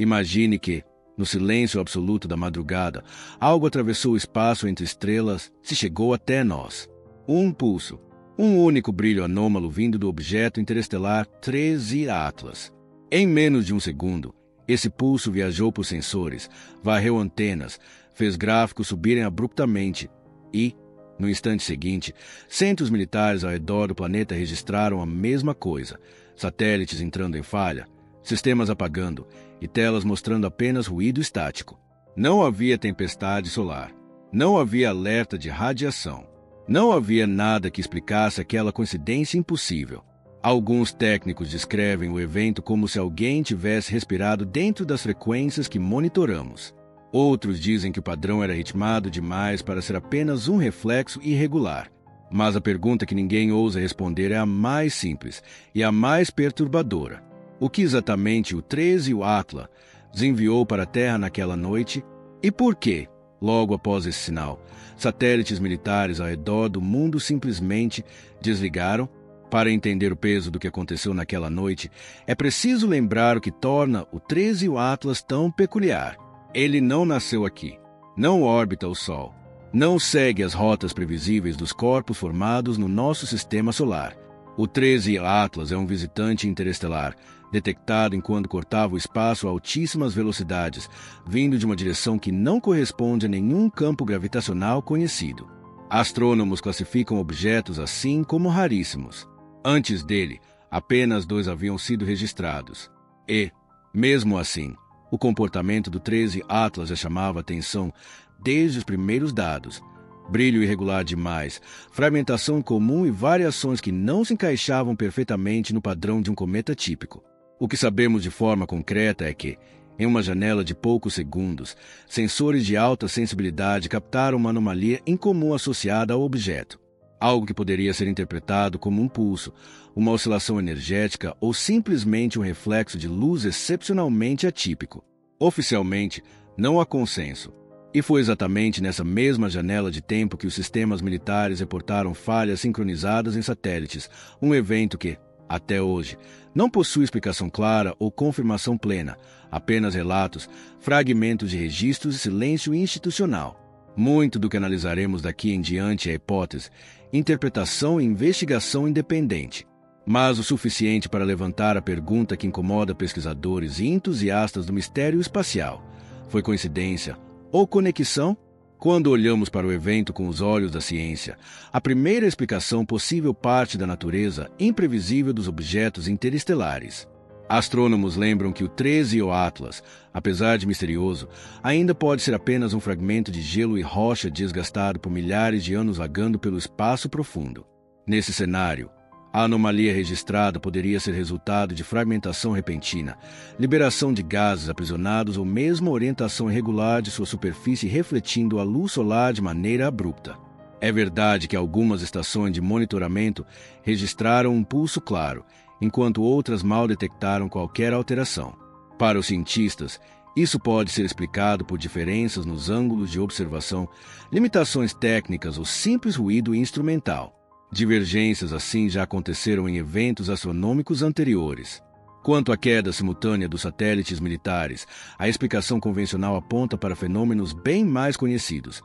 Imagine que, no silêncio absoluto da madrugada, algo atravessou o espaço entre estrelas e chegou até nós. Um pulso, um único brilho anômalo vindo do objeto interestelar 13 Atlas. Em menos de um segundo, esse pulso viajou por sensores, varreu antenas, fez gráficos subirem abruptamente e, no instante seguinte, centros militares ao redor do planeta registraram a mesma coisa: satélites entrando em falha, sistemas apagando e telas mostrando apenas ruído estático. Não havia tempestade solar. Não havia alerta de radiação. Não havia nada que explicasse aquela coincidência impossível. Alguns técnicos descrevem o evento como se alguém tivesse respirado dentro das frequências que monitoramos. Outros dizem que o padrão era ritmado demais para ser apenas um reflexo irregular. Mas a pergunta que ninguém ousa responder é a mais simples e a mais perturbadora. O que exatamente o 13 Atlas desenviou para a Terra naquela noite? E por que, logo após esse sinal, satélites militares ao redor do mundo simplesmente desligaram? Para entender o peso do que aconteceu naquela noite, é preciso lembrar o que torna o 13 Atlas tão peculiar. Ele não nasceu aqui, não orbita o Sol, não segue as rotas previsíveis dos corpos formados no nosso sistema solar. O 13 Atlas é um visitante interestelar, detectado enquanto cortava o espaço a altíssimas velocidades, vindo de uma direção que não corresponde a nenhum campo gravitacional conhecido. Astrônomos classificam objetos assim como raríssimos. Antes dele, apenas 2 haviam sido registrados. E, mesmo assim, o comportamento do 13 Atlas já chamava atenção desde os primeiros dados. Brilho irregular demais, fragmentação comum e variações que não se encaixavam perfeitamente no padrão de um cometa típico. O que sabemos de forma concreta é que, em uma janela de poucos segundos, sensores de alta sensibilidade captaram uma anomalia incomum associada ao objeto. Algo que poderia ser interpretado como um pulso, uma oscilação energética ou simplesmente um reflexo de luz excepcionalmente atípico. Oficialmente, não há consenso. E foi exatamente nessa mesma janela de tempo que os sistemas militares reportaram falhas sincronizadas em satélites, um evento que, até hoje, não possui explicação clara ou confirmação plena, apenas relatos, fragmentos de registros e silêncio institucional. Muito do que analisaremos daqui em diante é hipótese, interpretação e investigação independente, mas o suficiente para levantar a pergunta que incomoda pesquisadores e entusiastas do mistério espacial. Foi coincidência ou conexão? Quando olhamos para o evento com os olhos da ciência, a primeira explicação possível parte da natureza imprevisível dos objetos interestelares. Astrônomos lembram que o 13 Atlas, apesar de misterioso, ainda pode ser apenas um fragmento de gelo e rocha desgastado por milhares de anos vagando pelo espaço profundo. Nesse cenário, a anomalia registrada poderia ser resultado de fragmentação repentina, liberação de gases aprisionados ou mesmo orientação irregular de sua superfície refletindo a luz solar de maneira abrupta. É verdade que algumas estações de monitoramento registraram um pulso claro, enquanto outras mal detectaram qualquer alteração. Para os cientistas, isso pode ser explicado por diferenças nos ângulos de observação, limitações técnicas ou simples ruído instrumental. Divergências assim já aconteceram em eventos astronômicos anteriores. Quanto à queda simultânea dos satélites militares, a explicação convencional aponta para fenômenos bem mais conhecidos: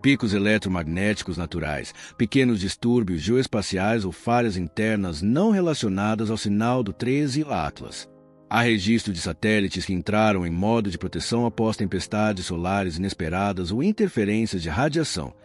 picos eletromagnéticos naturais, pequenos distúrbios geoespaciais ou falhas internas não relacionadas ao sinal do 13 Atlas. Há registro de satélites que entraram em modo de proteção após tempestades solares inesperadas ou interferências de radiação,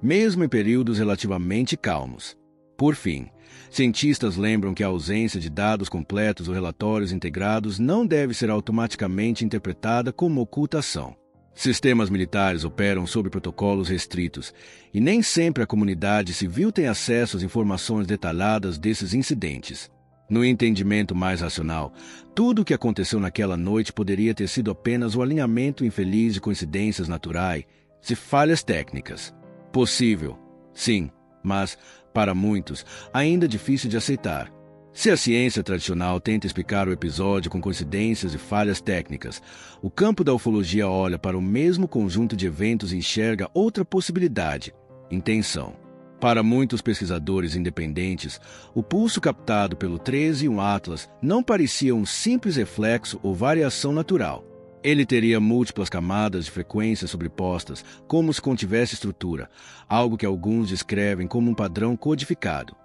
mesmo em períodos relativamente calmos. Por fim, cientistas lembram que a ausência de dados completos ou relatórios integrados não deve ser automaticamente interpretada como ocultação. Sistemas militares operam sob protocolos restritos, e nem sempre a comunidade civil tem acesso às informações detalhadas desses incidentes. No entendimento mais racional, tudo o que aconteceu naquela noite poderia ter sido apenas o alinhamento infeliz de coincidências naturais e falhas técnicas. Possível, sim, mas, para muitos, ainda difícil de aceitar. Se a ciência tradicional tenta explicar o episódio com coincidências e falhas técnicas, o campo da ufologia olha para o mesmo conjunto de eventos e enxerga outra possibilidade: intenção. Para muitos pesquisadores independentes, o pulso captado pelo 13 Atlas não parecia um simples reflexo ou variação natural. Ele teria múltiplas camadas de frequências sobrepostas, como se contivesse estrutura, algo que alguns descrevem como um padrão codificado.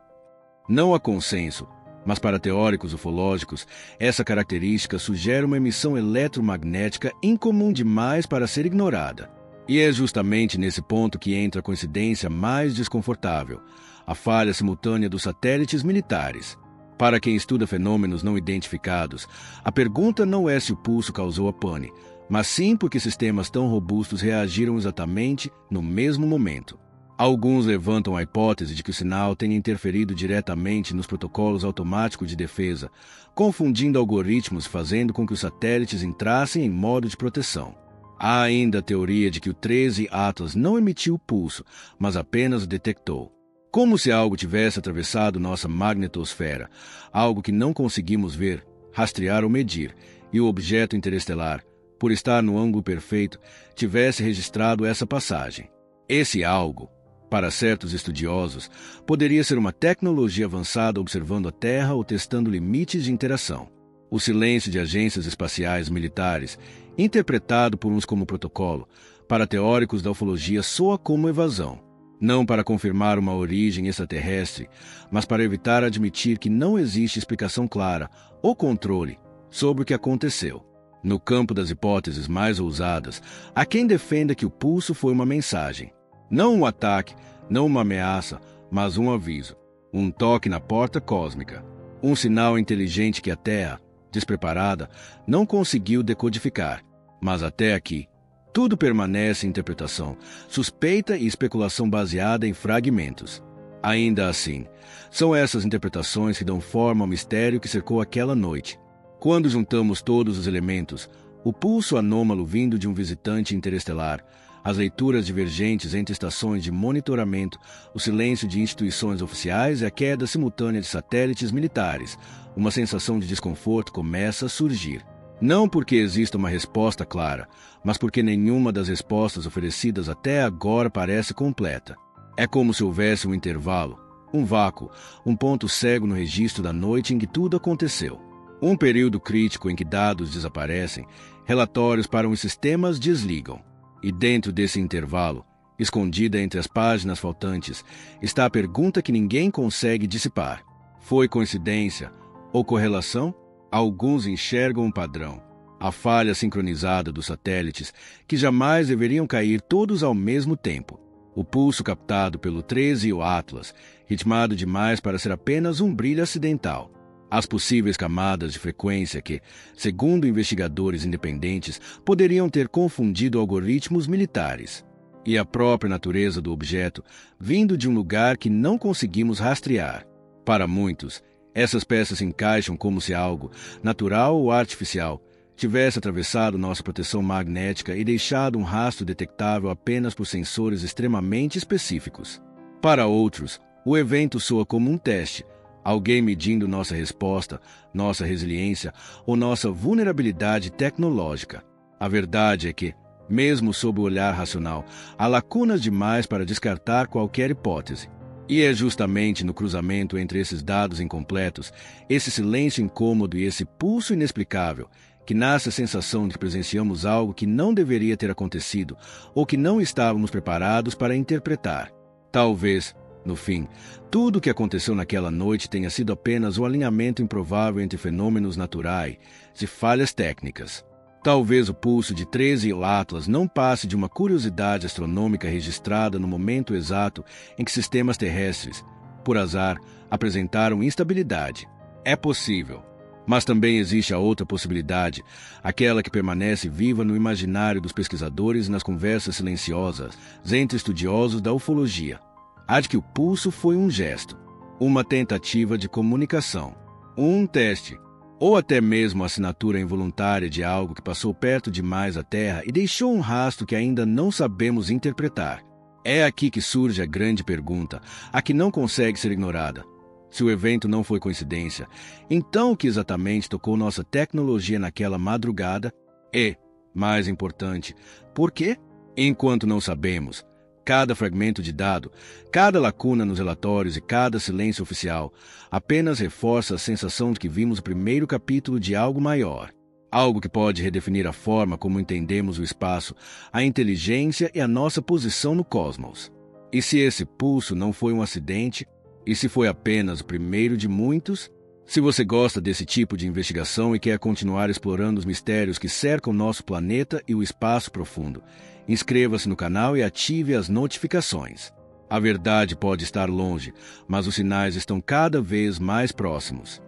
Não há consenso, mas para teóricos ufológicos, essa característica sugere uma emissão eletromagnética incomum demais para ser ignorada. E é justamente nesse ponto que entra a coincidência mais desconfortável, a falha simultânea dos satélites militares. Para quem estuda fenômenos não identificados, a pergunta não é se o pulso causou a pane, mas sim porque sistemas tão robustos reagiram exatamente no mesmo momento. Alguns levantam a hipótese de que o sinal tenha interferido diretamente nos protocolos automáticos de defesa, confundindo algoritmos, fazendo com que os satélites entrassem em modo de proteção. Há ainda a teoria de que o 13 Atlas não emitiu o pulso, mas apenas o detectou. Como se algo tivesse atravessado nossa magnetosfera, algo que não conseguimos ver, rastrear ou medir, e o objeto interestelar, por estar no ângulo perfeito, tivesse registrado essa passagem. Esse algo, para certos estudiosos, poderia ser uma tecnologia avançada observando a Terra ou testando limites de interação. O silêncio de agências espaciais militares, interpretado por uns como protocolo, para teóricos da ufologia soa como evasão. Não para confirmar uma origem extraterrestre, mas para evitar admitir que não existe explicação clara ou controle sobre o que aconteceu. No campo das hipóteses mais ousadas, há quem defenda que o pulso foi uma mensagem. Não um ataque, não uma ameaça, mas um aviso. Um toque na porta cósmica. Um sinal inteligente que a Terra, despreparada, não conseguiu decodificar. Mas até aqui, tudo permanece em interpretação, suspeita e especulação baseada em fragmentos. Ainda assim, são essas interpretações que dão forma ao mistério que cercou aquela noite. Quando juntamos todos os elementos, o pulso anômalo vindo de um visitante interestelar, as leituras divergentes entre estações de monitoramento, o silêncio de instituições oficiais e a queda simultânea de satélites militares, uma sensação de desconforto começa a surgir. Não porque exista uma resposta clara, mas porque nenhuma das respostas oferecidas até agora parece completa. É como se houvesse um intervalo, um vácuo, um ponto cego no registro da noite em que tudo aconteceu. Um período crítico em que dados desaparecem, relatórios para os sistemas desligam. E dentro desse intervalo, escondida entre as páginas faltantes, está a pergunta que ninguém consegue dissipar. Foi coincidência ou correlação? Alguns enxergam um padrão. A falha sincronizada dos satélites, que jamais deveriam cair todos ao mesmo tempo. O pulso captado pelo 13 e o Atlas, ritmado demais para ser apenas um brilho acidental. As possíveis camadas de frequência que, segundo investigadores independentes, poderiam ter confundido algoritmos militares. E a própria natureza do objeto, vindo de um lugar que não conseguimos rastrear. Para muitos, essas peças se encaixam como se algo, natural ou artificial, tivesse atravessado nossa proteção magnética e deixado um rastro detectável apenas por sensores extremamente específicos. Para outros, o evento soa como um teste, alguém medindo nossa resposta, nossa resiliência ou nossa vulnerabilidade tecnológica. A verdade é que, mesmo sob o olhar racional, há lacunas demais para descartar qualquer hipótese. E é justamente no cruzamento entre esses dados incompletos, esse silêncio incômodo e esse pulso inexplicável, que nasce a sensação de que presenciamos algo que não deveria ter acontecido ou que não estávamos preparados para interpretar. Talvez, no fim, tudo o que aconteceu naquela noite tenha sido apenas um alinhamento improvável entre fenômenos naturais e falhas técnicas. Talvez o pulso de 13 e o Atlas não passe de uma curiosidade astronômica registrada no momento exato em que sistemas terrestres, por azar, apresentaram instabilidade. É possível. Mas também existe a outra possibilidade, aquela que permanece viva no imaginário dos pesquisadores e nas conversas silenciosas entre estudiosos da ufologia. A de que o pulso foi um gesto, uma tentativa de comunicação, um teste, ou até mesmo a assinatura involuntária de algo que passou perto demais da Terra e deixou um rastro que ainda não sabemos interpretar. É aqui que surge a grande pergunta, a que não consegue ser ignorada. Se o evento não foi coincidência, então o que exatamente tocou nossa tecnologia naquela madrugada? E, mais importante, por quê? Enquanto não sabemos, cada fragmento de dado, cada lacuna nos relatórios e cada silêncio oficial apenas reforça a sensação de que vimos o primeiro capítulo de algo maior. Algo que pode redefinir a forma como entendemos o espaço, a inteligência e a nossa posição no cosmos. E se esse pulso não foi um acidente? E se foi apenas o primeiro de muitos? Se você gosta desse tipo de investigação e quer continuar explorando os mistérios que cercam nosso planeta e o espaço profundo, inscreva-se no canal e ative as notificações. A verdade pode estar longe, mas os sinais estão cada vez mais próximos.